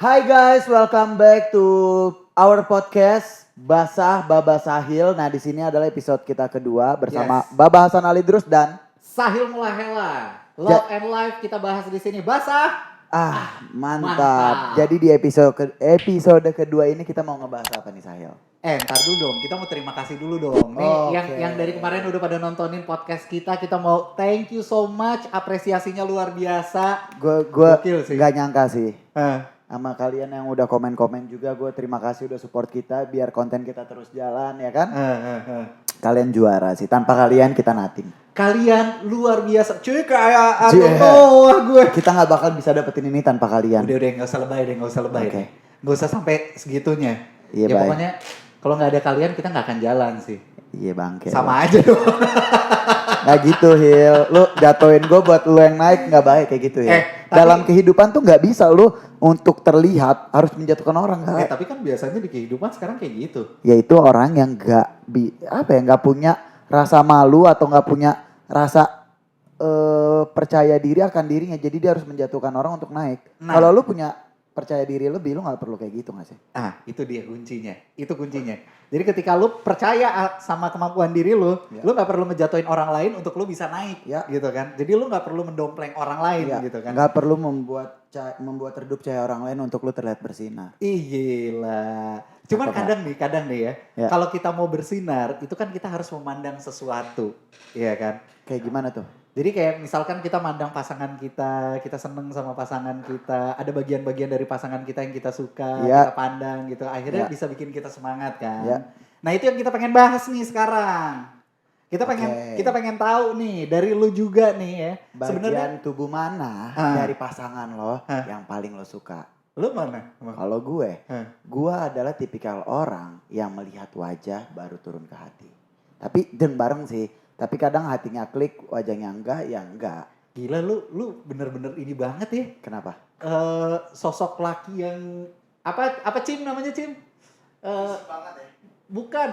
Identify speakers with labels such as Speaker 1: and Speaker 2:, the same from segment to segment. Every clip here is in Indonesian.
Speaker 1: Hai guys, welcome back to our podcast Basah Baba Sahil. Nah, di sini adalah episode kita kedua bersama
Speaker 2: Yes.
Speaker 1: Baba Hasan Alidrus dan
Speaker 2: Sahil Mulahela. Love and Life kita bahas di sini. Basah.
Speaker 1: mantap.
Speaker 2: Mantap.
Speaker 1: Jadi di episode kedua ini kita mau ngebahas apa nih Sahil?
Speaker 2: Ntar dulu dong. Kita mau terima kasih dulu dong. Nih
Speaker 1: Oke.
Speaker 2: yang dari kemarin udah pada nontonin podcast kita mau thank you so much. Apresiasinya luar biasa.
Speaker 1: Gue
Speaker 2: Gokil sih.
Speaker 1: gak nyangka sih.
Speaker 2: Eh,
Speaker 1: Sama kalian yang udah komen-komen juga, gue terima kasih udah support kita biar konten kita terus jalan ya kan. Kalian juara sih, tanpa kalian kita nothing.
Speaker 2: Kalian luar biasa. Cuy kayak
Speaker 1: Yeah.
Speaker 2: gue.
Speaker 1: Kita gak bakal bisa dapetin ini tanpa kalian.
Speaker 2: Udah gak usah lebay deh, gak usah lebay
Speaker 1: Oke.
Speaker 2: deh. Gak usah sampai segitunya.
Speaker 1: Iya,
Speaker 2: Ya
Speaker 1: baik.
Speaker 2: pokoknya kalau gak ada kalian kita gak akan jalan sih.
Speaker 1: Iya bangke.
Speaker 2: Sama aja dong.
Speaker 1: Gak gitu Hil, lu jatuhin gue buat lu yang naik gak baik kayak gitu ya. Dalam kehidupan tuh gak bisa lu untuk terlihat harus menjatuhkan orang gak.
Speaker 2: Tapi kan biasanya di kehidupan sekarang kayak gitu.
Speaker 1: Yaitu orang yang gak gak punya rasa malu atau gak punya rasa percaya diri akan dirinya. Jadi dia harus menjatuhkan orang untuk naik.
Speaker 2: Nah.
Speaker 1: Kalau lu punya percaya diri lebih, lu gak perlu kayak gitu gak sih?
Speaker 2: Itu dia kuncinya. Itu kuncinya. Jadi ketika lu percaya sama kemampuan diri lu,
Speaker 1: Ya.
Speaker 2: lu gak perlu ngejatuhin orang lain untuk lu bisa naik,
Speaker 1: Ya.
Speaker 2: gitu kan. Jadi lu gak perlu mendompleng orang lain, gitu kan.
Speaker 1: Gak perlu membuat redup cahaya orang lain untuk lu terlihat bersinar.
Speaker 2: Ih gila. Cuman
Speaker 1: Apa,
Speaker 2: kadang nih ya,
Speaker 1: Ya.
Speaker 2: kalau kita mau bersinar, itu kan kita harus memandang sesuatu, iya kan.
Speaker 1: Kayak gimana tuh?
Speaker 2: Jadi kayak misalkan kita mandang pasangan kita seneng sama pasangan kita, ada bagian-bagian dari pasangan kita yang kita suka,
Speaker 1: Ya.
Speaker 2: kita pandang gitu, akhirnya
Speaker 1: Ya.
Speaker 2: bisa bikin kita semangat kan.
Speaker 1: Ya.
Speaker 2: Nah itu yang kita pengen bahas nih sekarang.
Speaker 1: Oke.
Speaker 2: Kita pengen tahu nih dari lu juga nih ya. Sebenarnya
Speaker 1: Bagian tubuh mana dari pasangan lo yang paling lo suka?
Speaker 2: lu mana? Emang?
Speaker 1: Kalau gue
Speaker 2: Hah.
Speaker 1: adalah tipikal orang yang melihat wajah baru turun ke hati. Tapi dan bareng sih. Tapi kadang hatinya klik, wajahnya enggak, ya enggak.
Speaker 2: Gila lu bener-bener ini banget ya.
Speaker 1: Kenapa?
Speaker 2: Sosok laki yang apa Cim namanya Cim? Bukan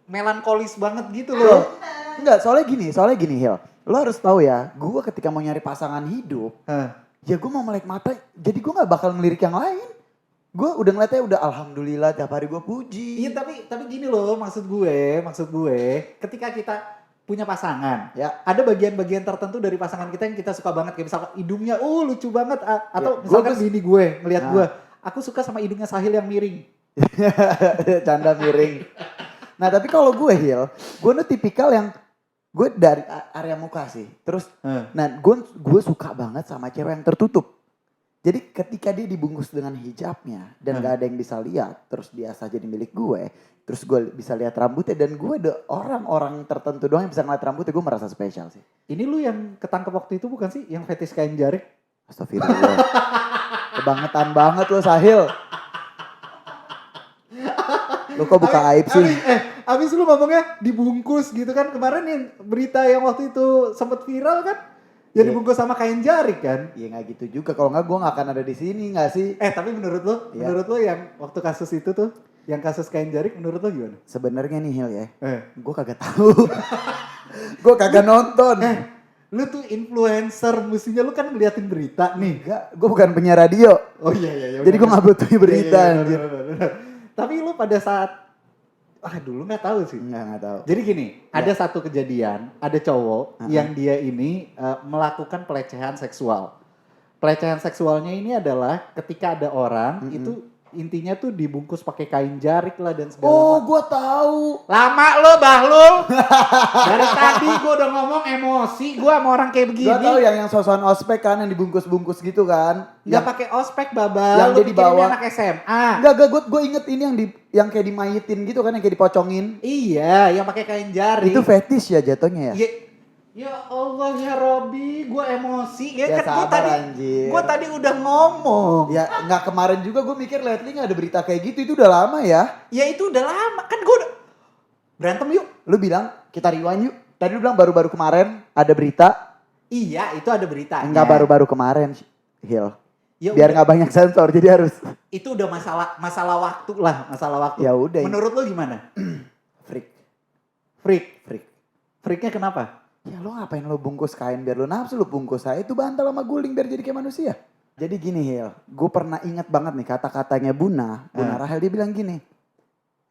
Speaker 2: melankolis banget gitu loh.
Speaker 1: Enggak, soalnya gini Hil. Lo harus tahu ya, gue ketika mau nyari pasangan hidup, ya gue mau melek mata, jadi gue gak bakal ngelirik yang lain. Gue udah ngeliatnya udah alhamdulillah tiap hari gue puji.
Speaker 2: Iya tapi gini loh maksud gue ketika kita punya pasangan
Speaker 1: Ya.
Speaker 2: ada bagian-bagian tertentu dari pasangan kita yang kita suka banget kayak misalkan hidungnya lucu banget atau
Speaker 1: Ya,
Speaker 2: misalkan
Speaker 1: gua-
Speaker 2: bini gue ngelihat
Speaker 1: Nah.
Speaker 2: gue aku suka sama hidungnya Sahil yang miring.
Speaker 1: Canda miring. Nah tapi kalau gue Hil, gue tuh tipikal yang gue dari area muka sih. Terus, nah gue suka banget sama cewek yang tertutup. Jadi ketika dia dibungkus dengan hijabnya dan gak ada yang bisa lihat, terus dia asal jadi milik gue, terus gue bisa lihat rambutnya dan gue ada orang-orang tertentu doang yang bisa ngeliat rambutnya, gue merasa spesial sih.
Speaker 2: Ini lu yang ketangkep waktu itu bukan sih yang fetish kain jarik?
Speaker 1: Astagfirullah. Kebangetan banget lo Sahil. Lu kok buka aib sih?
Speaker 2: Abis lu ngomongnya dibungkus gitu kan kemarin yang berita yang waktu itu sempet viral kan? Ya
Speaker 1: Iya.
Speaker 2: dibungkus sama kain jarik kan?
Speaker 1: Iya gak gitu juga, kalau gak gue gak akan ada di sini gak sih?
Speaker 2: Tapi menurut
Speaker 1: Iya.
Speaker 2: lo yang waktu kasus itu tuh, yang kasus kain jarik menurut lo gimana?
Speaker 1: Sebenarnya nih Hil ya,
Speaker 2: Eh.
Speaker 1: gue kagak tahu. Gue kagak nonton.
Speaker 2: Lu tuh influencer, mestinya lu kan ngeliatin berita nih.
Speaker 1: Enggak, gue bukan penyiar radio.
Speaker 2: Oh iya.
Speaker 1: Jadi gue gak butuh berita.
Speaker 2: Iya,
Speaker 1: anjir.
Speaker 2: bener. Tapi lu pada saat, dulu gak tahu sih.
Speaker 1: Enggak tahu.
Speaker 2: Jadi gini, ada satu kejadian, ada cowok yang dia ini melakukan pelecehan seksual. Pelecehan seksualnya ini adalah ketika ada orang itu intinya tuh dibungkus pakai kain jarik lah dan segala
Speaker 1: Oh,
Speaker 2: macam.
Speaker 1: gue tahu.
Speaker 2: Lama lo Bahlul. Dari tadi gue udah ngomong emosi gue sama orang kayak begini.
Speaker 1: Gue tahu yang sosokan ospek kan, yang dibungkus-bungkus gitu kan.
Speaker 2: Nggak pakai ospek babal.
Speaker 1: yang
Speaker 2: Lu
Speaker 1: dia
Speaker 2: pikir
Speaker 1: dibawa.
Speaker 2: ini anak SMA.
Speaker 1: Enggak, gue inget ini yang kayak dimayitin gitu kan, yang kayak dipocongin.
Speaker 2: Iya, yang pakai kain jari.
Speaker 1: Itu fetish ya jatuhnya ya?
Speaker 2: Ya Allah ya Robi, gue emosi ya,
Speaker 1: Ya
Speaker 2: kan
Speaker 1: sabar, anjir.
Speaker 2: gue tadi udah ngomong.
Speaker 1: Ya nggak kemarin juga gue mikir lately nggak ada berita kayak gitu, itu udah lama ya.
Speaker 2: Ya itu udah lama kan gue udah berantem yuk.
Speaker 1: Lu bilang kita rewind yuk. Tadi lu bilang baru-baru kemarin ada berita.
Speaker 2: Iya itu ada beritanya.
Speaker 1: Enggak baru-baru kemarin, Hil.
Speaker 2: Ya
Speaker 1: Biar
Speaker 2: udah,
Speaker 1: nggak banyak sensor, jadi harus.
Speaker 2: itu udah masalah waktu lah, masalah waktu.
Speaker 1: Ya udah.
Speaker 2: Menurut lo gimana?
Speaker 1: Freak.
Speaker 2: Freaknya kenapa?
Speaker 1: Ya lo ngapain lo bungkus kain biar lo nafsu, lo bungkus saya itu bantal sama guling biar jadi kayak manusia. Jadi gini Hil, gue pernah ingat banget nih kata-katanya Buna Rahel dia bilang gini,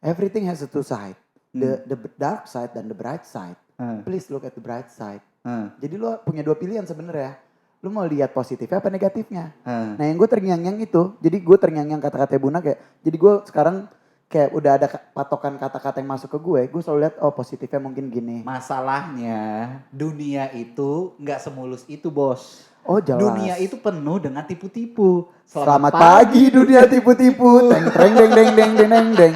Speaker 1: everything has a two side, the dark side dan the bright side. Please look at the bright side. Jadi lo punya dua pilihan sebenarnya. Lu mau lihat positifnya apa negatifnya. Nah yang gue terngiang-ngiang itu, jadi gue terngiang-ngiang kata-kata Buna kayak, jadi gue sekarang kayak udah ada patokan kata-kata yang masuk ke gue selalu lihat oh positifnya mungkin gini.
Speaker 2: Masalahnya dunia itu nggak semulus itu bos.
Speaker 1: Oh jelas.
Speaker 2: Dunia itu penuh dengan tipu-tipu.
Speaker 1: Selamat pagi dunia tipu-tipu. Teng teng deng deng deng deng deng deng.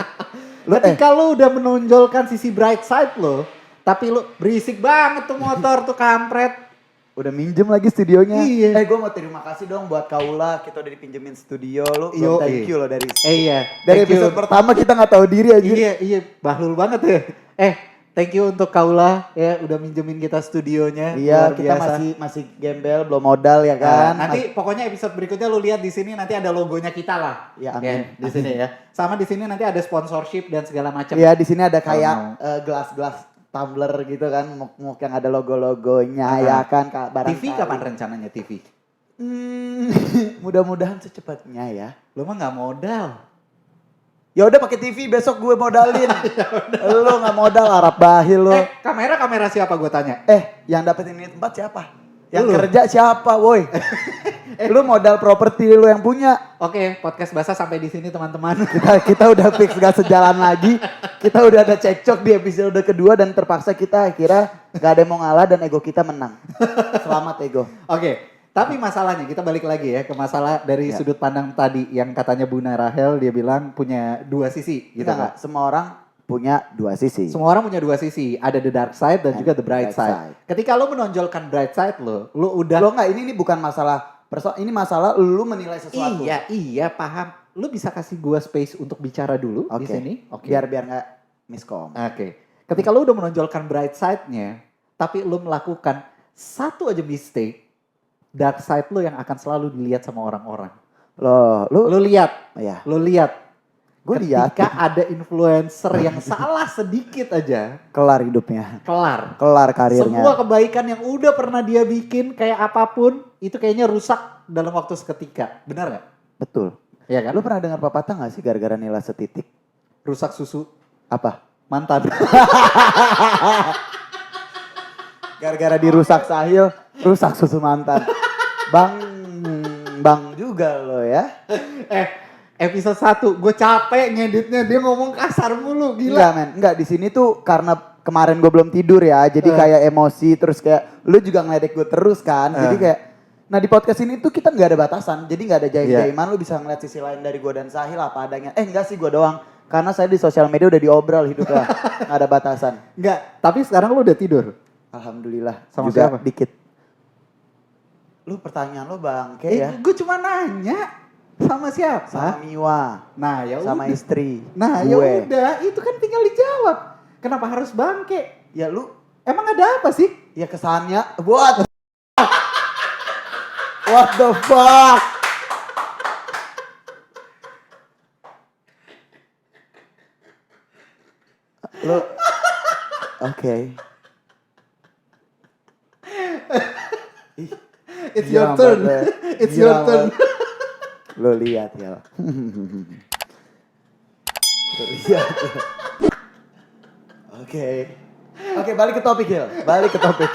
Speaker 2: Ketika lu udah menonjolkan sisi bright side lo, tapi lu berisik banget tuh motor tuh kampret.
Speaker 1: Udah minjem lagi studionya.
Speaker 2: Iya.
Speaker 1: Gue mau terima kasih dong buat Kaula, kita udah dipinjemin studio lu. Thank you lo dari
Speaker 2: iya.
Speaker 1: Dari episode pertama kita nggak tahu diri aja.
Speaker 2: Iya, bahlul banget ya. Thank you untuk Kaula ya udah minjemin kita studionya.
Speaker 1: Iya, kita masih gembel, belum modal ya kan.
Speaker 2: Nanti pokoknya episode berikutnya lu lihat di sini nanti ada logonya kita lah.
Speaker 1: Ya amin.
Speaker 2: Di sini ya. Sama di sini nanti ada sponsorship dan segala macam.
Speaker 1: Iya, di sini ada kayak gelas-gelas tumbler gitu kan, muk yang ada logo-logonya ya kan Kak barangkali.
Speaker 2: TV kapan rencananya TV?
Speaker 1: Mudah-mudahan secepatnya ya.
Speaker 2: Lu mah nggak modal.
Speaker 1: Ya udah pakai TV besok gue modalin. Lu nggak modal Arab bahil lu.
Speaker 2: Kamera siapa gue tanya?
Speaker 1: Yang dapetin ini tempat siapa? Yang kerja siapa, woi? Lu modal properti lu yang punya.
Speaker 2: Oke, podcast basah sampai di sini teman-teman.
Speaker 1: Kita udah fix gak sejalan lagi. Kita udah ada cekcok di episode kedua dan terpaksa kita akhirnya gak ada yang mau ngalah dan ego kita menang. Selamat ego.
Speaker 2: Oke, tapi masalahnya kita balik lagi ya ke masalah dari sudut pandang tadi yang katanya Buna Rahel dia bilang punya dua sisi gitu kan.
Speaker 1: Semua orang punya dua sisi.
Speaker 2: Semua orang punya dua sisi, ada the dark side dan juga the bright side. Ketika lo menonjolkan bright side lo udah
Speaker 1: ini bukan masalah ini masalah lu menilai sesuatu.
Speaker 2: Iya, paham. Lu bisa kasih gua space untuk bicara dulu di sini.
Speaker 1: Oke. Biar nggak miskom.
Speaker 2: Oke. Ketika lu udah menonjolkan bright side-nya, tapi lu melakukan satu aja mistake, dark side lu yang akan selalu dilihat sama orang-orang. Lu lihat.
Speaker 1: Iya.
Speaker 2: Lu lihat.
Speaker 1: Gue lihat.
Speaker 2: Ketika ada influencer yang salah sedikit aja.
Speaker 1: Kelar hidupnya.
Speaker 2: Kelar
Speaker 1: karirnya.
Speaker 2: Semua kebaikan yang udah pernah dia bikin kayak apapun, itu kayaknya rusak dalam waktu seketika. Benar gak?
Speaker 1: Betul.
Speaker 2: Iya kan?
Speaker 1: Lu pernah dengar pepatah gak sih gara-gara nilai setitik?
Speaker 2: Rusak susu.
Speaker 1: Apa?
Speaker 2: Mantan.
Speaker 1: Gara-gara dirusak Sahil, rusak susu mantan. Bang juga lo ya.
Speaker 2: Episode 1, gue capek ngeditnya, dia ngomong kasar mulu, gila.
Speaker 1: Enggak di sini tuh karena kemarin gue belum tidur ya, jadi kayak emosi terus kayak lu juga ngeledek gue terus kan, jadi kayak, nah di podcast ini tuh kita nggak ada batasan, jadi nggak ada jaim-jaiman, lu bisa ngeliat sisi lain dari gue dan Sahil apa adanya. Enggak sih gue doang, karena saya di sosial media udah diobrol hidupnya, nggak ada batasan.
Speaker 2: Enggak, tapi sekarang lu udah tidur.
Speaker 1: Alhamdulillah.
Speaker 2: Sama
Speaker 1: juga
Speaker 2: siapa?
Speaker 1: Dikit. Lu pertanyaan lo bang, kayak ya.
Speaker 2: Gue cuma nanya. Sama siapa?
Speaker 1: Sama Miwa.
Speaker 2: Nah ya
Speaker 1: sama
Speaker 2: udah.
Speaker 1: Istri.
Speaker 2: Nah ya udah, itu kan tinggal dijawab. Kenapa harus bangke?
Speaker 1: Ya lu
Speaker 2: emang ada apa sih?
Speaker 1: Ya kesannya what the fuck? Lu oke.
Speaker 2: It's your turn. It's your turn.
Speaker 1: Lo lihat ya. Lihat. Oke, balik ke topik ya. Balik ke topik.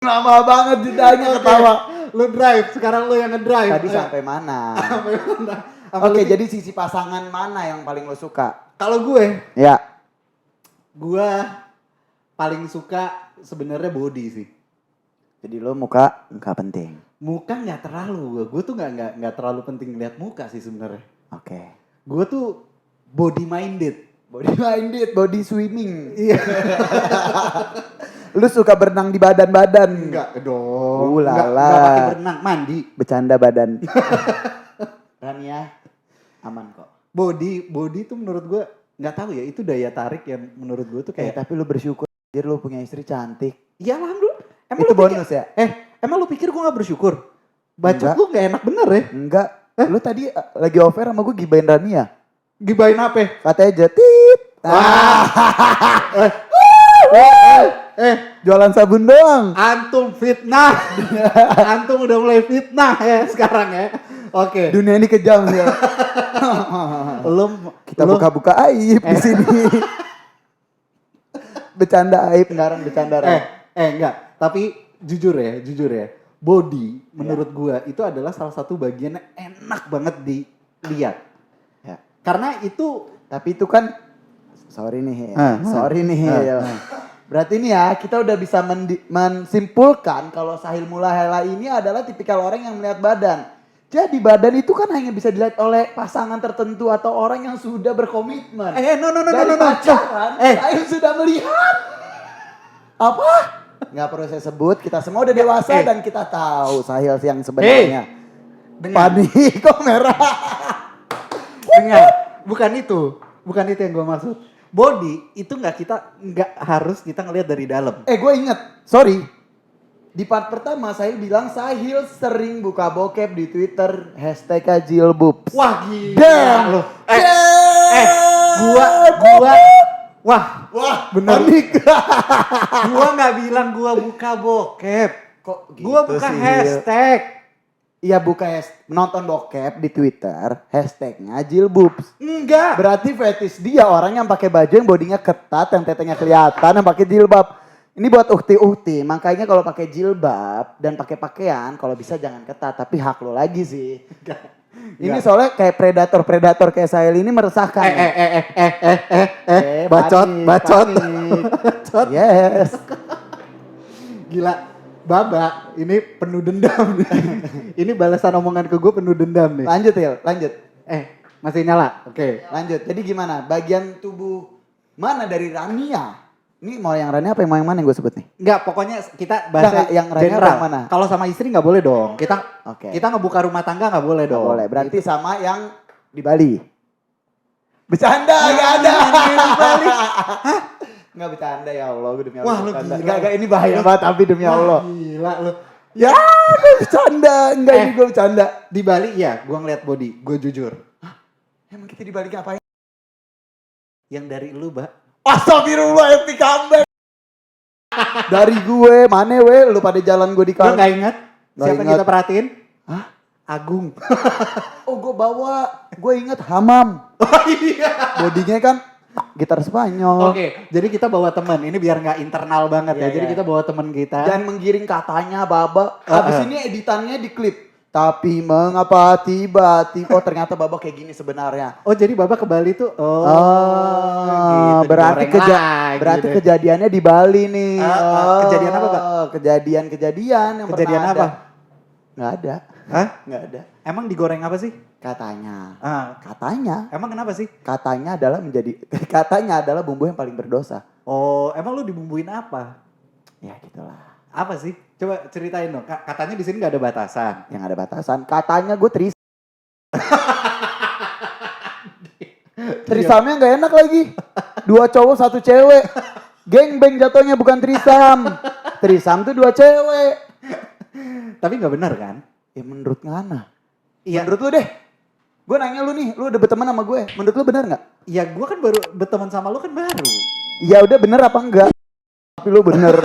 Speaker 1: Lama banget ditanya ketawa.
Speaker 2: Lu drive, sekarang lu yang ngedrive.
Speaker 1: Tadi sampai mana? Oke, jadi sisi pasangan mana yang paling lo suka?
Speaker 2: Kalau gue?
Speaker 1: Ya.
Speaker 2: Gue paling suka sebenarnya body sih.
Speaker 1: Jadi lo muka nggak penting.
Speaker 2: Muka nggak terlalu, gue tuh nggak terlalu penting lihat muka sih sebenarnya.
Speaker 1: Oke.
Speaker 2: Gue tuh body minded,
Speaker 1: body swimming.
Speaker 2: Iya.
Speaker 1: Lu suka berenang di badan-badan?
Speaker 2: Enggak dong.
Speaker 1: Enggak
Speaker 2: pakai berenang, mandi.
Speaker 1: Bercanda badan. Rania aman kok.
Speaker 2: Body tuh menurut gue nggak tahu ya, itu daya tarik yang menurut gue tuh kayak.
Speaker 1: Tapi lu bersyukur, jadi lu punya istri cantik.
Speaker 2: Iya alhamdulillah. Emang
Speaker 1: itu bonus ya?
Speaker 2: Emang lu pikir gue gak bersyukur? Bacot lu gak enak bener ya?
Speaker 1: Enggak. Lu tadi lagi offer sama gue gibain Rania.
Speaker 2: Gibain apa?
Speaker 1: Katanya aja tit. Jualan sabun doang.
Speaker 2: Antum fitnah. Antum udah mulai fitnah ya sekarang ya. Oke.
Speaker 1: Dunia ini kejam ya. Kita buka-buka aib di sini. Bercanda aib, ngarang bercanda.
Speaker 2: Enggak. Tapi jujur ya. Body menurut gua itu adalah salah satu bagian yang enak banget dilihat.
Speaker 1: Ya.
Speaker 2: Karena itu,
Speaker 1: Tapi itu kan, sorry nih Hil. Berarti nih ya, kita udah bisa mensimpulkan kalau Sahil Mulahela ini adalah tipikal orang yang melihat badan. Jadi badan itu kan hanya bisa dilihat oleh pasangan tertentu atau orang yang sudah berkomitmen.
Speaker 2: no.
Speaker 1: Dari pacaran, Sahil sudah melihat. Apa? Nggak perlu saya sebut, kita semua udah dewasa dan kita tahu Sahil yang sebenarnya. Panik kok merah.
Speaker 2: dengar, bukan itu yang gua maksud. Body itu nggak harus kita ngelihat dari dalam.
Speaker 1: Gue inget, sorry. Di part pertama Sahil bilang Sahil sering buka bokep di Twitter #Jilbubs.
Speaker 2: Wah gila
Speaker 1: Damn.
Speaker 2: loh. Wah, bener.
Speaker 1: Panik.
Speaker 2: Gua nggak bilang gua buka bokep.
Speaker 1: Kok gitu
Speaker 2: Gua buka
Speaker 1: sih,
Speaker 2: hashtag.
Speaker 1: Iya buka nonton bokep di Twitter, #nya Jilbubs.
Speaker 2: Enggak.
Speaker 1: Berarti fetish dia orang yang pakai baju yang bodinya ketat, yang tetenya kelihatan, yang pakai jilbab. Ini buat ukti-ukti, makanya kalau pakai jilbab dan pakai pakaian, kalau bisa jangan ketat, tapi hak lo lagi sih. Ini soalnya kayak predator kayak Sahil ini meresahkan.
Speaker 2: Bacot.
Speaker 1: Bacot. Yes.
Speaker 2: Gila. Baba, ini penuh dendam nih. Ini balasan omongan ke gue penuh dendam nih.
Speaker 1: Lanjut Hil, lanjut.
Speaker 2: Masih nyala? Oke.
Speaker 1: Lanjut, jadi gimana? Bagian tubuh mana dari Rania? Ini mau yang Rania apa yang mana yang gue sebut nih?
Speaker 2: Enggak, pokoknya kita bahas
Speaker 1: yang Rania
Speaker 2: general.
Speaker 1: yang mana?
Speaker 2: Kalau sama istri nggak boleh dong.
Speaker 1: Oke.
Speaker 2: Kita ngebuka rumah tangga nggak boleh dong.
Speaker 1: Nggak boleh, berarti sama yang di Bali. Bercanda, nggak ada.
Speaker 2: Di Bali.
Speaker 1: Nggak bercanda ya Allah, gue demi Allah.
Speaker 2: Wah, lu
Speaker 1: bercanda.
Speaker 2: gila.
Speaker 1: Nggak, ini bahaya banget tapi demi Allah.
Speaker 2: Gila lu.
Speaker 1: Ya, gue bercanda. Enggak, ini gue bercanda.
Speaker 2: Di Bali ya, gue ngeliat body, gue jujur.
Speaker 1: Emang kita di Bali ngapain?
Speaker 2: Yang dari lu, Mbak.
Speaker 1: Astagfirullah, epic comeback. Dari gue, mana lu pada jalan gue di
Speaker 2: Gue
Speaker 1: kamar.
Speaker 2: gak inget siapa yang
Speaker 1: ingat.
Speaker 2: kita perhatiin?
Speaker 1: Hah?
Speaker 2: Agung.
Speaker 1: Oh gue bawa, gue inget Hamam.
Speaker 2: Oh iya.
Speaker 1: Bodinya kan gitar Spanyol.
Speaker 2: Oke, jadi kita bawa teman. Ini biar nggak internal banget ya.
Speaker 1: Iya,
Speaker 2: Jadi
Speaker 1: iya.
Speaker 2: kita bawa teman kita.
Speaker 1: Dan menggiring katanya Baba. Habis ini editannya di klip. Tapi mengapa tiba-tiba, oh ternyata Baba kayak gini sebenarnya.
Speaker 2: Oh jadi Baba ke Bali tuh,
Speaker 1: Oh,
Speaker 2: gitu,
Speaker 1: berarti
Speaker 2: digoreng lagi
Speaker 1: berarti
Speaker 2: deh.
Speaker 1: kejadiannya di Bali nih.
Speaker 2: Kejadian apa, Pak?
Speaker 1: Kejadian yang
Speaker 2: Kejadian
Speaker 1: pernah
Speaker 2: apa?
Speaker 1: ada. Nggak ada,
Speaker 2: Hah?
Speaker 1: nggak ada.
Speaker 2: Emang digoreng apa sih?
Speaker 1: Katanya,
Speaker 2: Katanya. Emang kenapa sih?
Speaker 1: katanya adalah katanya adalah bumbu yang paling berdosa.
Speaker 2: Oh, emang lu dibumbuin apa?
Speaker 1: Ya gitulah.
Speaker 2: Apa sih? Coba ceritain dong. Katanya di sini nggak ada batasan.
Speaker 1: Yang ada batasan. Katanya gue trisamnya nggak enak lagi. 2 cowok 1 cewek. Gengbeng jatuhnya bukan trisam. Trisam tuh 2 cewek.
Speaker 2: Tapi nggak benar kan?
Speaker 1: Ya menurut Ngana.
Speaker 2: Iya.
Speaker 1: Menurut lu deh. Gue nanya lu nih, lu udah berteman sama gue. Menurut lu benar nggak?
Speaker 2: Ya gue kan baru berteman sama lu kan baru.
Speaker 1: Ya udah bener apa enggak? Tapi lu bener.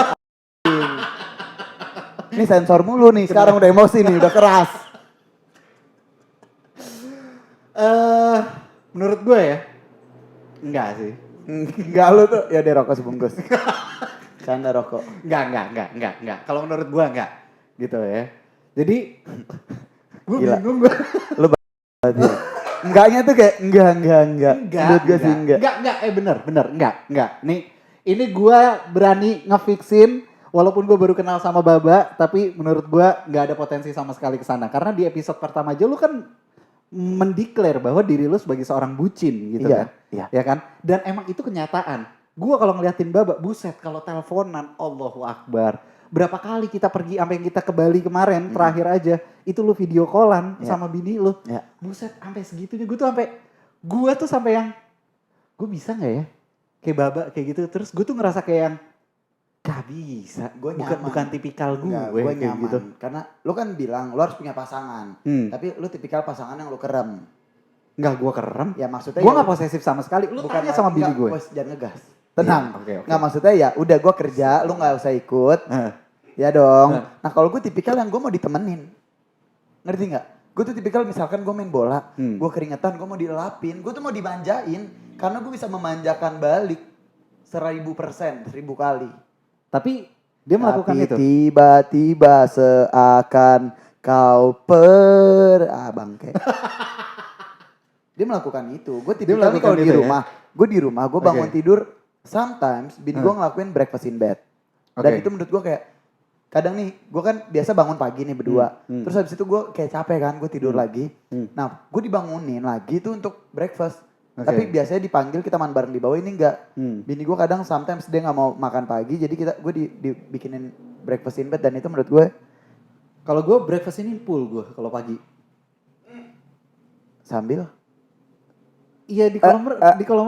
Speaker 1: Ini sensor mulu nih, sekarang udah emosi nih, udah keras.
Speaker 2: Menurut gue ya, enggak sih.
Speaker 1: Enggak lu tuh, ya deh rokok sebungkus. Canda rokok.
Speaker 2: Enggak. Kalau menurut gue enggak. Gitu ya. Jadi, gue
Speaker 1: Gila.
Speaker 2: bingung gue.
Speaker 1: Lu berarti. Enggaknya tuh kayak enggak. Menurut gue sih enggak.
Speaker 2: Bener, enggak. Nih, ini gue berani ngefixin. Walaupun gue baru kenal sama Baba, tapi menurut gue nggak ada potensi sama sekali ke sana. Karena di episode pertama aja lu kan mendeklar bahwa diri lu sebagai seorang bucin gitu kan.
Speaker 1: Iya.
Speaker 2: Ya kan? Dan emang itu kenyataan. Gue kalau ngeliatin Baba, buset kalau teleponan, Allahu Akbar. Berapa kali kita pergi sampai kita ke Bali kemarin, terakhir aja, itu lu video callan sama bini lu.
Speaker 1: Ya.
Speaker 2: Buset sampai segitunya, gue tuh sampai yang, gue bisa nggak ya? Kayak Baba kayak gitu. Terus gue tuh ngerasa kayak yang, gak bisa,
Speaker 1: Gue
Speaker 2: bukan tipikal gue
Speaker 1: gue
Speaker 2: kayak
Speaker 1: nyaman.
Speaker 2: gitu.
Speaker 1: Karena lu kan bilang lu harus punya pasangan. Tapi lu tipikal pasangan yang lu kerem.
Speaker 2: Nggak gue kerem.
Speaker 1: Ya maksudnya
Speaker 2: Gue
Speaker 1: ya
Speaker 2: nggak posesif sama sekali. Lu tanya sama bini gue.
Speaker 1: Jangan ngegas. Tenang.
Speaker 2: Oke.
Speaker 1: Nggak maksudnya ya udah gue kerja, lu nggak usah ikut. Ya dong. Nah kalau gue tipikal yang gue mau ditemenin. Ngerti nggak? Gue tuh tipikal misalkan gue main bola, gue keringetan, gue mau dilapin. Gue tuh mau dimanjain. Karena gue bisa memanjakan balik 1000%, 1000 kali.
Speaker 2: Tapi dia melakukan
Speaker 1: Tapi
Speaker 2: itu.
Speaker 1: tiba-tiba seakan kau bangke. Dia melakukan itu. Gue tipikal nih
Speaker 2: melakukan
Speaker 1: kalau di
Speaker 2: itu ya?
Speaker 1: rumah. Gue di rumah, gue bangun
Speaker 2: Oke.
Speaker 1: tidur. Sometimes bini gue ngelakuin breakfast in bed. Dan
Speaker 2: Oke.
Speaker 1: itu menurut gue kayak, kadang nih gue kan biasa bangun pagi nih berdua. Terus habis itu gue kayak capek kan, gue tidur lagi. Nah gue dibangunin lagi tuh untuk breakfast.
Speaker 2: Oke.
Speaker 1: Tapi biasanya dipanggil kita makan bareng di bawah, ini enggak. Bini gue kadang sometimes dia gak mau makan pagi, jadi gue dibikinin breakfast in bed. Dan itu menurut gue,
Speaker 2: Kalau gue breakfast ini full gue kalau pagi.
Speaker 1: sambil
Speaker 2: Iya di kolam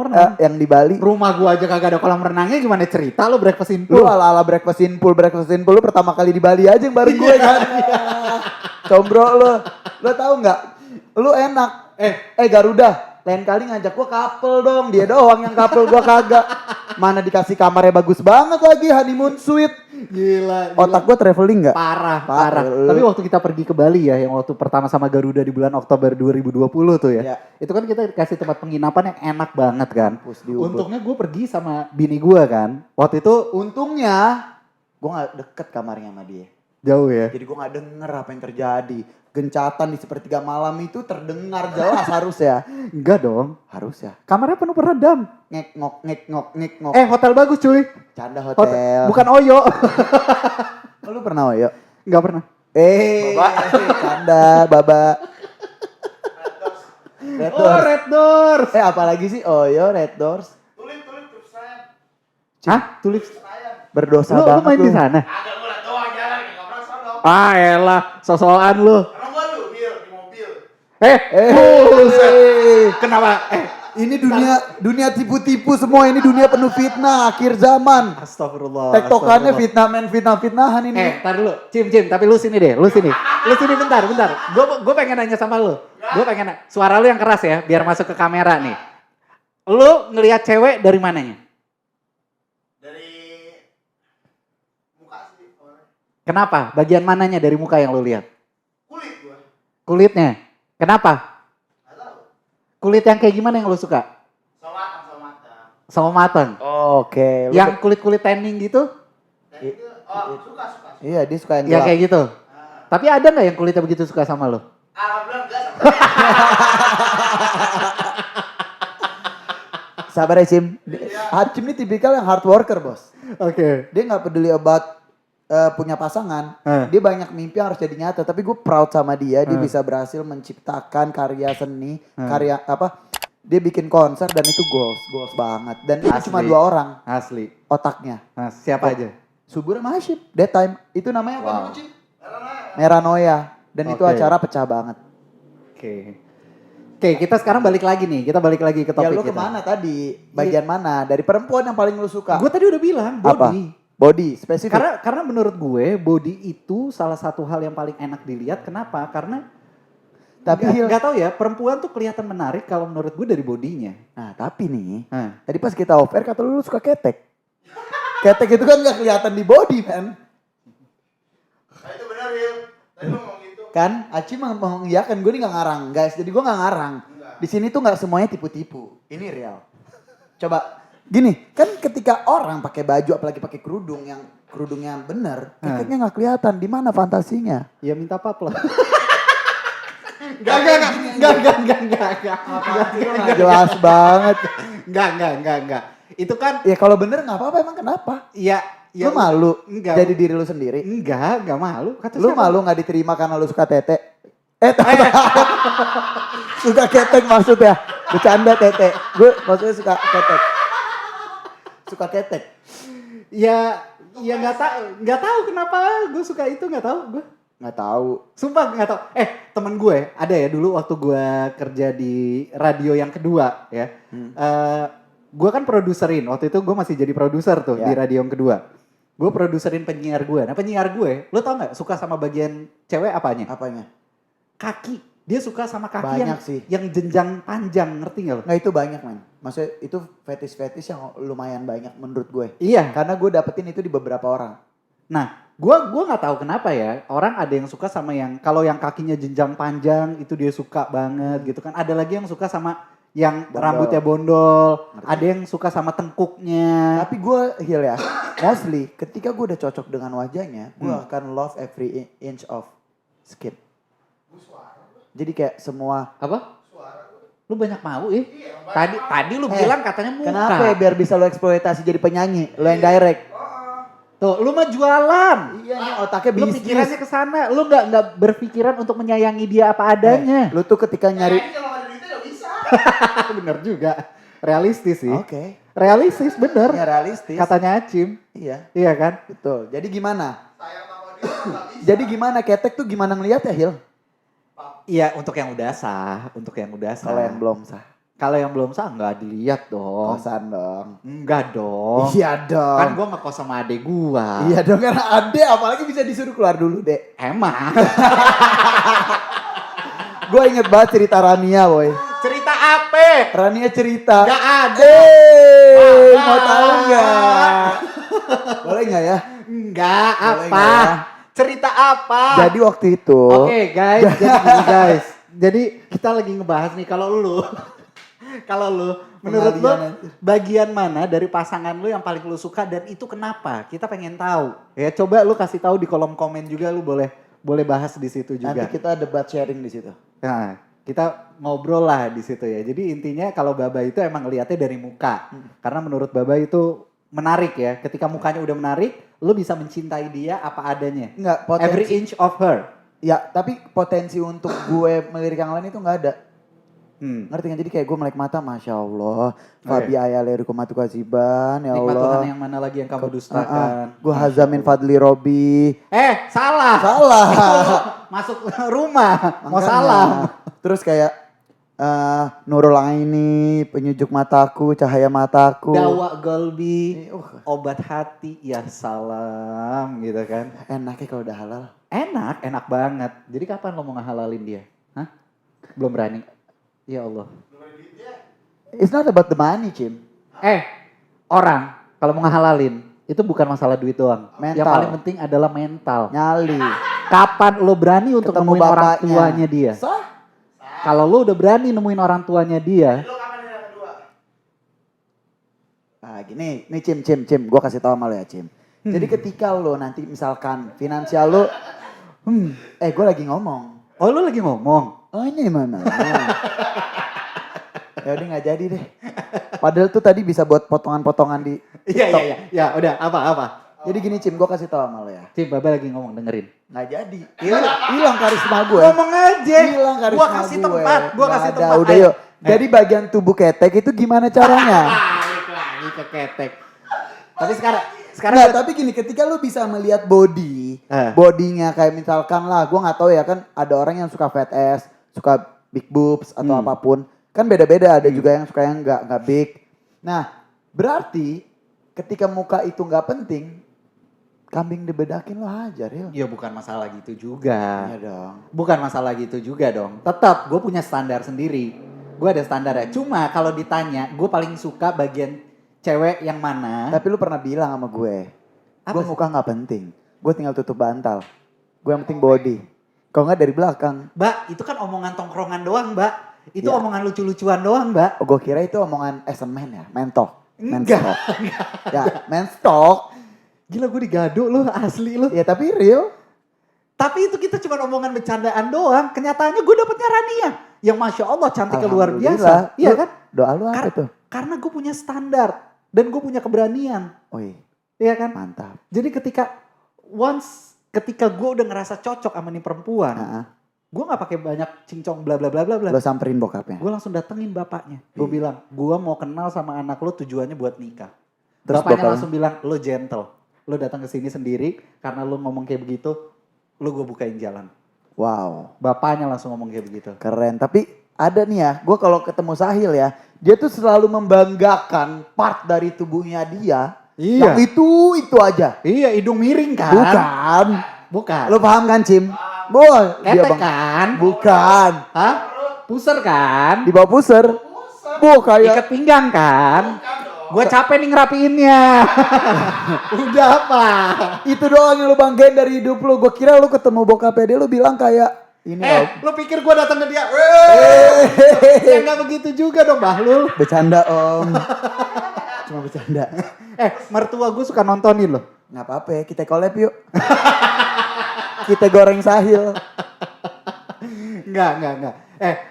Speaker 2: renang.
Speaker 1: yang di Bali.
Speaker 2: Rumah gue aja kagak ada kolam renangnya, gimana cerita lo breakfast in
Speaker 1: Lu
Speaker 2: full?
Speaker 1: ala-ala breakfast in pool lu pertama kali di Bali aja yang bareng gue kan. Combro lu tahu nggak? Lu enak. Garuda, lain kali ngajak gue couple dong, dia doang yang couple, gue kagak. Mana dikasih kamarnya bagus banget lagi, honeymoon suite.
Speaker 2: Gila.
Speaker 1: Otak gue traveling nggak?
Speaker 2: Parah. Tapi waktu kita pergi ke Bali ya, yang waktu pertama sama Garuda di bulan Oktober 2020 tuh ya.
Speaker 1: Iya.
Speaker 2: Itu kan kita dikasih tempat penginapan yang enak banget kan.
Speaker 1: Mampus di Ubud.
Speaker 2: Untungnya gue pergi sama bini gue kan. Waktu itu
Speaker 1: Untungnya gue nggak deket kamarnya sama dia.
Speaker 2: jauh ya.
Speaker 1: Jadi gue nggak denger apa yang terjadi. Gencatan di sepertiga malam itu terdengar jelas harus ya.
Speaker 2: Enggak dong.
Speaker 1: Harus ya.
Speaker 2: Kamarnya penuh peredam.
Speaker 1: Ngek ngok.
Speaker 2: Hotel bagus cuy.
Speaker 1: Canda hotel.
Speaker 2: Bukan Oyo.
Speaker 1: Oh, lu pernah Oyo?
Speaker 2: Enggak pernah.
Speaker 1: Canda, Baba. Red Doors.
Speaker 2: Red Doors.
Speaker 1: Apalagi sih Oyo, Red Doors.
Speaker 3: Tulip saya.
Speaker 2: Hah? Tulip.
Speaker 1: Berdosa
Speaker 2: Lu
Speaker 1: banget
Speaker 2: main di sana?
Speaker 3: Ada gue liat doang jalan kayak nggak pernah sono.
Speaker 2: Elah, sosokan lu.
Speaker 3: Karena gue lu Hil, di mobil.
Speaker 2: Kenapa?
Speaker 1: Ini dunia tipu-tipu semua, ini dunia penuh fitnah, akhir zaman.
Speaker 2: Astagfirullah.
Speaker 1: Tektokannya fitnahan ini.
Speaker 2: Tar dulu, Cim, tapi lu sini deh, lu sini bentar. Gue pengen nanya sama lu. Suara lu yang keras ya, biar masuk ke kamera nih. Lu ngelihat cewek dari mananya?
Speaker 3: Dari muka sih orangnya.
Speaker 2: Kenapa? Bagian mananya dari muka yang lu lihat?
Speaker 3: Kulit gue.
Speaker 2: Kulitnya. Kenapa?
Speaker 3: Gak tau.
Speaker 2: Kulit yang kayak gimana yang lu suka?
Speaker 3: Sama matang.
Speaker 2: Sama matang.
Speaker 1: Oke.
Speaker 2: Yang kulit tanning gitu?
Speaker 3: Dan itu, suka.
Speaker 1: Iya, dia suka yang
Speaker 2: Ya
Speaker 1: gelap.
Speaker 2: kayak gitu. Tapi ada nggak yang kulitnya begitu suka sama lu?
Speaker 3: Alhamdulillah enggak.
Speaker 1: Sabar ya, Sim. Hacim ini tipikal yang hard worker, bos.
Speaker 2: Oke.
Speaker 1: Dia nggak peduli about punya pasangan. Dia banyak mimpi yang harus jadi nyata. Tapi gue proud sama dia. Dia bisa berhasil menciptakan karya seni, karya apa? Dia bikin konser dan itu goals banget. Dan itu cuma 2 orang
Speaker 2: Asli.
Speaker 1: otaknya.
Speaker 2: Nah, siapa aja?
Speaker 1: Subur sama Hashim. Daytime. Itu namanya apa
Speaker 2: Wow.
Speaker 1: dulu, Cing? Meranoia. Dan itu
Speaker 2: Oke.
Speaker 1: acara pecah banget.
Speaker 2: Oke, kita sekarang balik lagi nih. Kita balik lagi ke topik
Speaker 1: Ya lu
Speaker 2: kita.
Speaker 1: kemana tadi? Bagian mana? Dari perempuan yang paling lu suka?
Speaker 2: Gue tadi udah bilang
Speaker 1: Apa?
Speaker 2: body.
Speaker 1: Body, spesifik.
Speaker 2: Karena menurut gue body itu salah satu hal yang paling enak dilihat. Kenapa? Karena
Speaker 1: Tapi Hil,
Speaker 2: nggak tahu ya, perempuan tuh kelihatan menarik kalau menurut gue dari bodinya.
Speaker 1: nah tapi nih,
Speaker 2: Nah,
Speaker 1: tadi pas kita off air kata lu suka ketek. Ketek itu kan gak kelihatan di body, man.
Speaker 3: Nah itu benar Hil. Tadi lu ngomong gitu.
Speaker 1: Kan, Aci mengiyakan, gue nih gak ngarang, guys. Jadi gue gak ngarang. Di sini tuh gak semuanya tipu-tipu. Ini real. Coba, gini, kan ketika orang pakai baju, apalagi pakai kerudung yang kerudungnya bener, keteknya gak kelihatan. Di mana fantasinya?
Speaker 2: ya minta pap lah.
Speaker 1: Enggak. Jelas banget.
Speaker 2: Enggak. Itu kan
Speaker 1: Ya kalau bener gak apa-apa, emang kenapa?
Speaker 2: ya
Speaker 1: Lu malu
Speaker 2: Enggak.
Speaker 1: jadi diri lu sendiri?
Speaker 2: Enggak malu. Kata
Speaker 1: Lu
Speaker 2: siapa?
Speaker 1: malu gak diterima karena lu suka tete? Suka ketek maksudnya. Bercanda tete. Gue maksudnya suka ketek. Suka ketek.
Speaker 2: Ya nggak tahu kenapa gue suka itu, nggak tahu gue.
Speaker 1: Nggak tahu.
Speaker 2: Sumpah nggak tahu. Temen gue ada ya dulu waktu gue kerja di radio yang kedua ya. Gue kan produserin. Waktu itu gue masih jadi produser tuh
Speaker 1: Ya.
Speaker 2: di radio yang kedua. Gue produserin penyiar gue. Nah penyiar gue, lo tau nggak suka sama bagian cewek apanya?
Speaker 1: Apanya?
Speaker 2: Kaki. Dia suka sama kaki
Speaker 1: Banyak sih.
Speaker 2: yang jenjang panjang, ngerti gak lo?
Speaker 1: Nggak, itu banyak man. Maksudnya itu fetish yang lumayan banyak menurut gue.
Speaker 2: Iya.
Speaker 1: Karena gue dapetin itu di beberapa orang.
Speaker 2: Nah, gua nggak tahu kenapa ya. Orang ada yang suka sama yang kalau yang kakinya jenjang panjang itu dia suka banget gitu kan. Ada lagi yang suka sama yang
Speaker 1: Bondol.
Speaker 2: rambutnya bondol.
Speaker 1: Ngerti.
Speaker 2: Ada yang suka sama tengkuknya.
Speaker 1: Tapi gue Hil ya, mostly ketika gue udah cocok dengan wajahnya, gue akan love every inch of skin. Jadi kayak semua.
Speaker 2: Apa? Lu banyak mau Tadi lu bilang katanya muka.
Speaker 1: Kenapa ya biar bisa lo eksploitasi jadi penyanyi, lo yang direct.
Speaker 2: Tuh, lu mah jualan.
Speaker 1: Iya nih otaknya
Speaker 2: Lu
Speaker 1: bisnis.
Speaker 2: pikirannya ke sana. Lu nggak berpikiran untuk menyayangi dia apa adanya.
Speaker 1: Lu tuh ketika nyari.
Speaker 3: Ini kalau ada duitnya gak bisa.
Speaker 2: Bener juga. Realistis sih.
Speaker 1: Oke.
Speaker 2: Realistis bener.
Speaker 1: Ya realistis.
Speaker 2: Katanya Acim.
Speaker 1: Iya,
Speaker 2: Iya kan?
Speaker 1: betul. Jadi gimana?
Speaker 3: Sayang sama dia gak bisa.
Speaker 1: Jadi gimana ketek tuh gimana ngeliat ya Hil?
Speaker 2: Iya untuk yang udah sah. Untuk yang udah sah.
Speaker 1: Kalau yang belum sah.
Speaker 2: Kalau yang belum sah nggak dilihat dong.
Speaker 1: Kosan dong.
Speaker 2: Enggak dong.
Speaker 1: Iya dong.
Speaker 2: Kan gua ngekos sama adek gua.
Speaker 1: Iya dong karena ade apalagi bisa disuruh keluar dulu dek.
Speaker 2: Emang.
Speaker 1: Gue inget banget cerita Rania boy.
Speaker 2: Cerita apa?
Speaker 1: Rania cerita.
Speaker 2: Gak ada.
Speaker 1: Mau tahu nggak? Boleh nggak ya?
Speaker 2: Enggak
Speaker 1: Boleh
Speaker 2: apa?
Speaker 1: nggak ya?
Speaker 2: Cerita apa?
Speaker 1: Jadi waktu itu.
Speaker 2: Oke guys, jadi gini guys. Jadi kita lagi ngebahas nih kalau lu menurut lu
Speaker 1: Pengalian aja.
Speaker 2: bagian mana dari pasangan lu yang paling lu suka dan itu kenapa? Kita pengen tahu. Ya coba lu kasih tahu di kolom komen juga, lu boleh bahas di situ juga.
Speaker 1: Nanti kita debat sharing di situ.
Speaker 2: Nah, kita ngobrol lah di situ ya. Jadi intinya kalau Baba itu emang ngelihatnya dari muka. Karena menurut Baba itu menarik ya. Ketika mukanya udah menarik, lu bisa mencintai dia apa adanya.
Speaker 1: Enggak,
Speaker 2: Every
Speaker 1: potensi.
Speaker 2: inch of her.
Speaker 1: Ya, tapi potensi untuk gue melirik yang lain itu nggak ada. Ngerti kan? Jadi kayak gue melek mata, Masya Allah. Fabi ayalerukum matu kasiban, ya
Speaker 2: Nikmat
Speaker 1: Allah.
Speaker 2: Tuhan yang mana lagi yang kamu dustakan.
Speaker 1: Gue hazamin fadli robi.
Speaker 2: Salah.
Speaker 1: Salah.
Speaker 2: Masuk rumah. Mau
Speaker 1: Makanya.
Speaker 2: salah.
Speaker 1: Terus kayak Nurul Aini, penyejuk mataku, cahaya mataku.
Speaker 2: Dawa golbi,
Speaker 1: Uh.
Speaker 2: obat hati, ya salam gitu kan.
Speaker 1: Enaknya kalau udah halal.
Speaker 2: Enak banget. Jadi kapan lo mau ngehalalin dia? Hah? Belum berani. Ya Allah.
Speaker 1: It's not about the money, Cim.
Speaker 2: Orang kalau mau ngehalalin itu bukan masalah duit doang.
Speaker 1: Mental.
Speaker 2: Yang paling penting adalah mental.
Speaker 1: Nyali.
Speaker 2: Kapan lo berani untuk
Speaker 1: Ketemu
Speaker 2: nemuin orang
Speaker 1: bapaknya.
Speaker 2: tuanya dia?
Speaker 1: Sah?
Speaker 2: Kalau lo udah berani nemuin orang tuanya dia,
Speaker 3: Lu kapan yang kedua?
Speaker 1: Nah gini, nih Cim, gue kasih tau sama lo ya Cim. Jadi ketika lo nanti misalkan finansial lo, gue lagi ngomong.
Speaker 2: oh lo lagi ngomong.
Speaker 1: Oh ini mana? Ya udah nggak jadi deh. Padahal tuh tadi bisa buat potongan-potongan di TikTok.
Speaker 2: Iya, udah apa?
Speaker 1: Jadi gini Cim, gue kasih tau sama lo ya.
Speaker 2: Cim, Baba lagi ngomong, dengerin.
Speaker 1: Nggak jadi. Hilang karisma gue.
Speaker 2: Ngomong aja.
Speaker 1: Hilang karisma
Speaker 2: Gua kasih
Speaker 1: gue.
Speaker 2: tempat, gua
Speaker 1: Nggak
Speaker 2: kasih
Speaker 1: ada,
Speaker 2: tempat.
Speaker 1: Udah
Speaker 2: Ayo.
Speaker 1: yuk. Jadi bagian tubuh ketek itu gimana caranya?
Speaker 2: Balik lagi ke ketek. Tapi sekarang
Speaker 1: Nggak, tapi gini ketika lu bisa melihat bodinya kayak misalkan lah, gue nggak tahu ya kan ada orang yang suka fat ass, suka big boobs atau apapun, kan beda-beda. Ada juga yang suka yang nggak big. Nah berarti ketika muka itu nggak penting, kambing dibedakin lo hajar ya.
Speaker 2: ya bukan masalah gitu juga.
Speaker 1: Iya dong.
Speaker 2: Bukan masalah gitu juga dong. Tetap gue punya standar sendiri. Gue ada standarnya. Cuma kalau ditanya, gue paling suka bagian cewek yang mana.
Speaker 1: Tapi lu pernah bilang sama gue,
Speaker 2: Apa
Speaker 1: gue
Speaker 2: sih?
Speaker 1: muka nggak penting, gue tinggal tutup bantal, gue yang penting body. Kalau nggak dari belakang.
Speaker 2: Mbak, itu kan omongan tongkrongan doang, Mbak. Itu
Speaker 1: Ya.
Speaker 2: omongan lucu-lucuan doang, Mbak.
Speaker 1: Oh, gue kira itu omongan semen ya, mentok.
Speaker 2: Enggak.
Speaker 1: Ya, menstock.
Speaker 2: Gila gue digado lu, asli lu.
Speaker 1: Ya tapi real.
Speaker 2: Tapi itu kita cuma omongan bercandaan doang. Kenyataannya gue dapetnya Rania. Yang Masya Allah cantiknya luar biasa.
Speaker 1: Alhamdulillah.
Speaker 2: Iya
Speaker 1: Lu-
Speaker 2: kan?
Speaker 1: Doa lu apa tuh?
Speaker 2: Karena gue punya standar. Dan gue punya keberanian.
Speaker 1: Wih,
Speaker 2: Iya kan?
Speaker 1: mantap.
Speaker 2: Jadi ketika gue udah ngerasa cocok sama nih perempuan.
Speaker 1: Nah,
Speaker 2: Gue gak pakai banyak cincong bla bla bla bla bla.
Speaker 1: lo samperin bokapnya.
Speaker 2: Gue langsung datengin bapaknya. Gue
Speaker 1: Iya.
Speaker 2: bilang, gue mau kenal sama anak lo tujuannya buat nikah.
Speaker 1: Terus
Speaker 2: Bapaknya
Speaker 1: bapaknya?
Speaker 2: langsung bilang, lo gentle. Lo datang ke sini sendiri karena lo ngomong kayak begitu, lo gue bukain jalan.
Speaker 1: Wow,
Speaker 2: Bapaknya langsung ngomong kayak begitu.
Speaker 1: keren. Tapi ada nih ya, gue kalau ketemu Sahil ya, dia tuh selalu membanggakan part dari tubuhnya dia. Yang itu aja.
Speaker 2: Iya, hidung miring kan?
Speaker 1: Bukan.
Speaker 2: Bukan.
Speaker 1: Lo paham kan Cim? Boy, dia
Speaker 2: Ketek
Speaker 1: bang.
Speaker 2: kan?
Speaker 1: Bukan.
Speaker 2: Hah? Puser kan?
Speaker 1: Di bawah pusar. Bu kayak
Speaker 2: Ikat pinggang kan? Gue capek nih ngerapiinnya. Udah apa?
Speaker 1: itu doang yang lu banggain dari hidup lu. Gue kira lu ketemu bokapnya dia lu bilang kayak ini om.
Speaker 2: Lu pikir gue datang ke dia? Ya nggak begitu juga dong, Bahlul.
Speaker 1: Bercanda om. Cuma bercanda.
Speaker 2: Mertua gue suka nontonin loh.
Speaker 1: Nggak apa-apa ya, kita collab yuk. Kita goreng sahil.
Speaker 2: Enggak.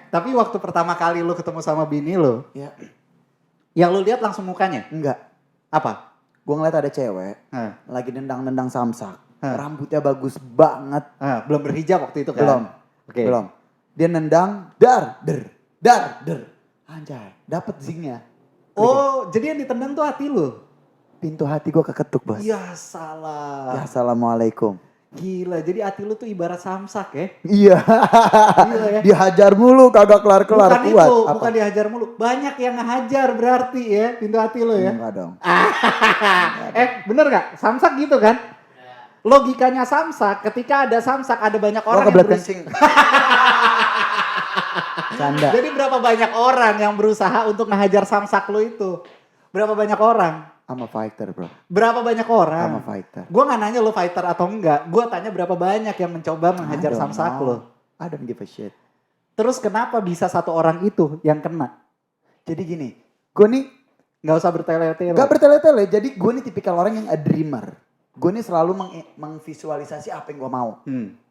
Speaker 2: Tapi waktu pertama kali lu ketemu sama bini lu,
Speaker 1: Ya,
Speaker 2: yang lu lihat langsung mukanya?
Speaker 1: enggak.
Speaker 2: Apa?
Speaker 1: Gue ngeliat ada cewek
Speaker 2: Hah.
Speaker 1: lagi nendang-nendang samsak.
Speaker 2: Hah.
Speaker 1: Rambutnya bagus banget.
Speaker 2: Belum berhijab waktu itu kan?
Speaker 1: Belum.
Speaker 2: Oke.
Speaker 1: Belum. Dia nendang, dar, der. Anjay, dapet zingnya.
Speaker 2: Oh, jadi yang ditendang tuh hati lu?
Speaker 1: Pintu hati gue keketuk, bos.
Speaker 2: Ya salah.
Speaker 1: Ya, assalamualaikum.
Speaker 2: Gila, jadi hati lu tuh ibarat samsak ya?
Speaker 1: Iya.
Speaker 2: Gila ya.
Speaker 1: Dihajar mulu, kagak kelar-kelar.
Speaker 2: Bukan
Speaker 1: Kuat.
Speaker 2: itu,
Speaker 1: Apa?
Speaker 2: bukan dihajar mulu. Banyak yang ngehajar berarti ya, pintu hati lu ya.
Speaker 1: Enggak dong.
Speaker 2: Bener gak? Samsak gitu kan? Logikanya samsak, ketika ada samsak ada banyak
Speaker 1: Lo
Speaker 2: orang yang
Speaker 1: kebelet
Speaker 2: berusaha.
Speaker 1: kencing. Canda.
Speaker 2: Jadi berapa banyak orang yang berusaha untuk ngehajar samsak lu itu? Berapa banyak orang?
Speaker 1: I'm a fighter, bro.
Speaker 2: Berapa banyak
Speaker 1: I'm a
Speaker 2: orang?
Speaker 1: fighter.
Speaker 2: Gue gak nanya lu fighter atau enggak. Gue tanya berapa banyak yang mencoba menghajar
Speaker 1: I don't
Speaker 2: samsak
Speaker 1: know.
Speaker 2: lu.
Speaker 1: I don't give a shit.
Speaker 2: Terus kenapa bisa satu orang itu yang kena?
Speaker 1: Jadi gini, gue nih
Speaker 2: Gak usah bertele-tele.
Speaker 1: gak bertele-tele. Jadi gue nih tipikal orang yang a dreamer. Gue nih selalu mengvisualisasi apa yang gue mau.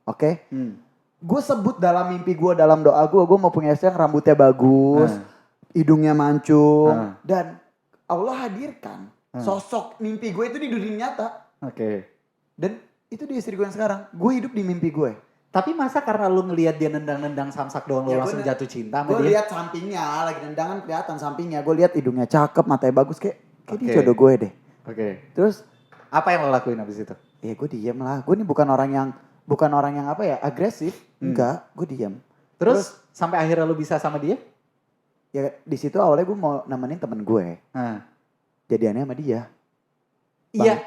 Speaker 1: Oke? Gue sebut dalam mimpi gue, dalam doa gue mau punya istri yang rambutnya bagus, hidungnya mancung, dan Allah hadirkan sosok mimpi gue itu di dunia nyata.
Speaker 2: Oke.
Speaker 1: Dan itu di istri gue yang sekarang. Gue hidup di mimpi gue.
Speaker 2: Tapi masa karena lu ngelihat dia nendang-nendang samsak doang lu
Speaker 1: Ya,
Speaker 2: langsung jatuh cinta sama
Speaker 1: Gue
Speaker 2: dia?
Speaker 1: lihat sampingnya, lagi nendangan kelihatan sampingnya. Gue lihat hidungnya cakep, matanya bagus, kayak dia
Speaker 2: Oke.
Speaker 1: jodoh gue deh.
Speaker 2: Oke.
Speaker 1: Terus
Speaker 2: Apa yang lo lakuin abis itu?
Speaker 1: ya gue diem lah. Gue nih bukan orang yang apa ya, agresif. Enggak, gue diem.
Speaker 2: Terus sampai akhirnya lu bisa sama dia?
Speaker 1: Ya di situ awalnya gue mau nemenin temen gue. Jadiannya sama dia.
Speaker 2: Iya.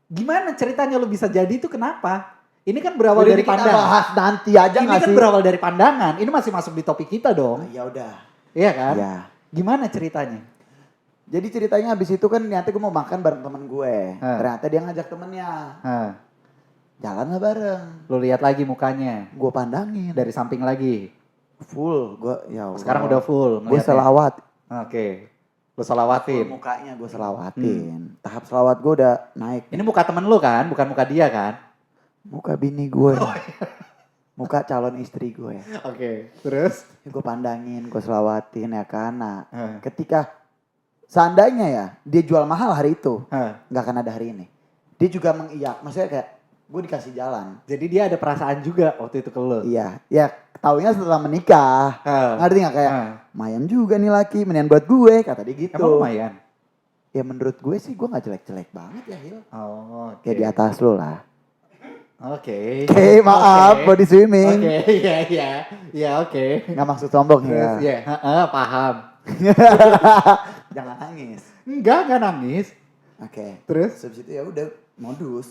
Speaker 2: Gimana ceritanya lu bisa jadi itu kenapa? Ini kan berawal
Speaker 1: Udah
Speaker 2: dari
Speaker 1: kita
Speaker 2: pandangan.
Speaker 1: bahas nanti aja
Speaker 2: Ini
Speaker 1: nggak
Speaker 2: kan
Speaker 1: sih?
Speaker 2: berawal dari pandangan. Ini masih masuk di topik kita dong.
Speaker 1: Ya udah.
Speaker 2: Iya kan?
Speaker 1: Ya.
Speaker 2: Gimana ceritanya?
Speaker 1: Jadi ceritanya habis itu kan nanti gue mau makan bareng temen gue. Ternyata dia ngajak temennya. Jalan lah bareng.
Speaker 2: Lu lihat lagi mukanya.
Speaker 1: Gue pandangin.
Speaker 2: Dari samping lagi.
Speaker 1: Full. Gue ya Allah.
Speaker 2: Sekarang udah full.
Speaker 1: Gue
Speaker 2: ngeliatnya.
Speaker 1: selawat.
Speaker 2: Oke. Lu
Speaker 1: Full
Speaker 2: selawatin.
Speaker 1: mukanya gue selawatin. Tahap selawat gue udah naik.
Speaker 2: Ini muka temen lu kan? Bukan muka dia kan?
Speaker 1: Muka bini gue.
Speaker 2: iya.
Speaker 1: Muka calon istri gue.
Speaker 2: Oke. Terus?
Speaker 1: Gue pandangin, gue selawatin ya kan. Nah, ketika seandainya ya dia jual mahal hari itu, nggak akan ada hari ini. Dia juga mengiyak, maksudnya kayak gue dikasih jalan.
Speaker 2: Jadi dia ada perasaan juga waktu itu ke lu?
Speaker 1: Iya, ya taunya setelah menikah. Ngerti nggak kayak, lumayan juga nih laki, mendingan buat gue, kata dia gitu.
Speaker 2: Emang lumayan?
Speaker 1: Ya menurut gue sih gue gak jelek-jelek banget ya Hil.
Speaker 2: Oh, oke.
Speaker 1: Kayak di atas lo lah.
Speaker 2: Oke.
Speaker 1: Oke, maaf,
Speaker 2: Oke.
Speaker 1: body swimming.
Speaker 2: Oke, iya, oke.
Speaker 1: Nggak maksud sombong
Speaker 2: Terus,
Speaker 1: ya.
Speaker 2: paham.
Speaker 1: Jangan nangis.
Speaker 2: Enggak nangis.
Speaker 1: Oke.
Speaker 2: Terus?
Speaker 1: Habis itu ya udah modus.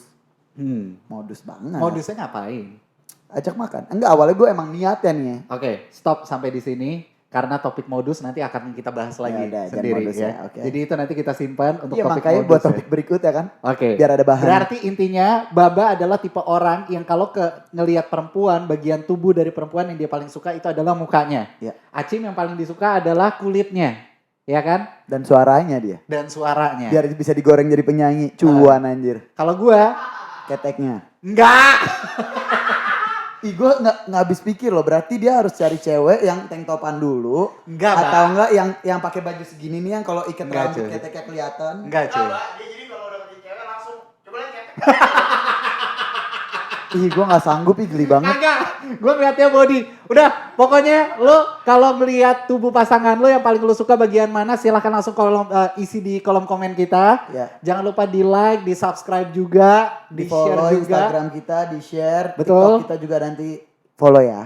Speaker 1: Modus banget.
Speaker 2: Modusnya ngapain?
Speaker 1: Ajak makan. Enggak, awalnya gue emang niatnya nih.
Speaker 2: Oke, stop sampai di sini. Karena topik modus nanti akan kita bahas lagi
Speaker 1: udah, jangan
Speaker 2: sendiri
Speaker 1: modus
Speaker 2: ya.
Speaker 1: ya, oke.
Speaker 2: Jadi itu nanti kita simpan untuk
Speaker 1: Iya
Speaker 2: topik
Speaker 1: makanya
Speaker 2: modus
Speaker 1: buat
Speaker 2: ya.
Speaker 1: topik berikutnya kan.
Speaker 2: Oke.
Speaker 1: Biar ada bahan.
Speaker 2: Berarti intinya Baba adalah tipe orang yang kalau ngelihat perempuan, bagian tubuh dari perempuan yang dia paling suka itu adalah mukanya.
Speaker 1: Ya.
Speaker 2: Acim yang paling disuka adalah kulitnya. Ya kan?
Speaker 1: Dan suaranya dia.
Speaker 2: Dan suaranya.
Speaker 1: Biar bisa digoreng jadi penyanyi. Cuan anjir.
Speaker 2: Kalau gua
Speaker 1: Keteknya.
Speaker 2: enggak.
Speaker 1: Ih gue nggak habis pikir loh. Berarti dia harus cari cewek yang tank topan dulu.
Speaker 2: Enggak,
Speaker 1: atau
Speaker 2: Bang.
Speaker 1: enggak yang pakai baju segini nih yang kalau ikat
Speaker 2: Enggak,
Speaker 1: rambut
Speaker 2: cuy.
Speaker 1: keteknya kelihatan.
Speaker 2: Enggak, cuy.
Speaker 3: Dia jadi kalau dapetin cewek langsung coba lihat ketek.
Speaker 1: Ih gue nggak sanggup, ih geli banget.
Speaker 2: Kagak, gue ngeliatnya body. Udah, pokoknya lo kalau melihat tubuh pasangan lo yang paling lo suka bagian mana, silahkan langsung isi di kolom komen kita.
Speaker 1: Ya.
Speaker 2: Jangan lupa di like, di subscribe juga, di,
Speaker 1: Di
Speaker 2: share
Speaker 1: follow
Speaker 2: juga.
Speaker 1: Instagram kita, di share.
Speaker 2: Betul.
Speaker 1: TikTok kita juga nanti follow ya.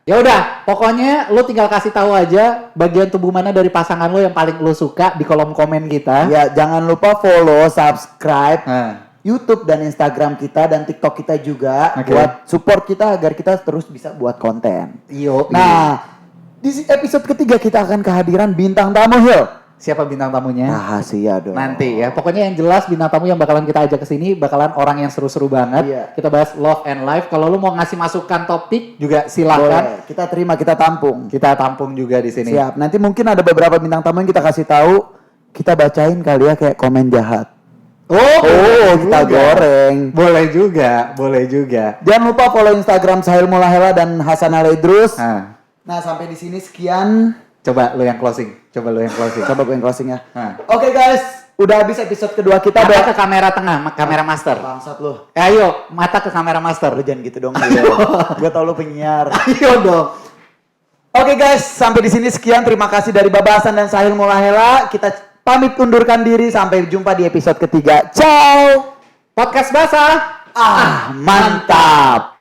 Speaker 2: Ya udah, pokoknya lo tinggal kasih tahu aja bagian tubuh mana dari pasangan lo yang paling lo suka di kolom komen kita.
Speaker 1: Ya jangan lupa follow, subscribe, YouTube dan Instagram kita dan TikTok kita juga
Speaker 2: Oke.
Speaker 1: buat support kita agar kita terus bisa buat konten.
Speaker 2: Iyo.
Speaker 1: Nah, di episode ketiga kita akan kehadiran bintang tamu Hil.
Speaker 2: Siapa bintang tamunya?
Speaker 1: Rahasia dong.
Speaker 2: Nanti ya. Pokoknya yang jelas bintang tamu yang bakalan kita ajak ke sini bakalan orang yang seru-seru banget.
Speaker 1: Iya.
Speaker 2: Kita bahas love and life. Kalau lu mau ngasih masukan topik juga silakan.
Speaker 1: Boleh, kita terima, kita tampung.
Speaker 2: Kita tampung juga di sini.
Speaker 1: Siap. Nanti mungkin ada beberapa bintang tamu yang kita kasih tahu, kita bacain kali ya kayak komen jahat.
Speaker 2: Oh,
Speaker 1: Kita
Speaker 2: juga.
Speaker 1: goreng.
Speaker 2: Boleh juga, boleh juga.
Speaker 1: Jangan lupa follow Instagram Sahil Mulahela dan Hasan Alaidrus.
Speaker 2: Nah,
Speaker 1: Sampai di sini sekian.
Speaker 2: coba lu yang closing. Coba
Speaker 1: Coba gue yang closing ya.
Speaker 2: Nah.
Speaker 1: Oke guys, udah habis episode kedua kita.
Speaker 2: Mata ke kamera tengah, kamera master.
Speaker 1: Bangsat lu.
Speaker 2: Ayo, mata ke kamera master.
Speaker 1: Lu jangan gitu dong. Gue tau lu penyiar.
Speaker 2: Ayo dong.
Speaker 1: Oke guys, sampai di sini sekian. Terima kasih dari Baba Hasan dan Sahil Mulahela. Kita pamit undurkan diri. Sampai jumpa di episode ketiga. Ciao.
Speaker 2: Podcast basah.
Speaker 1: Mantap.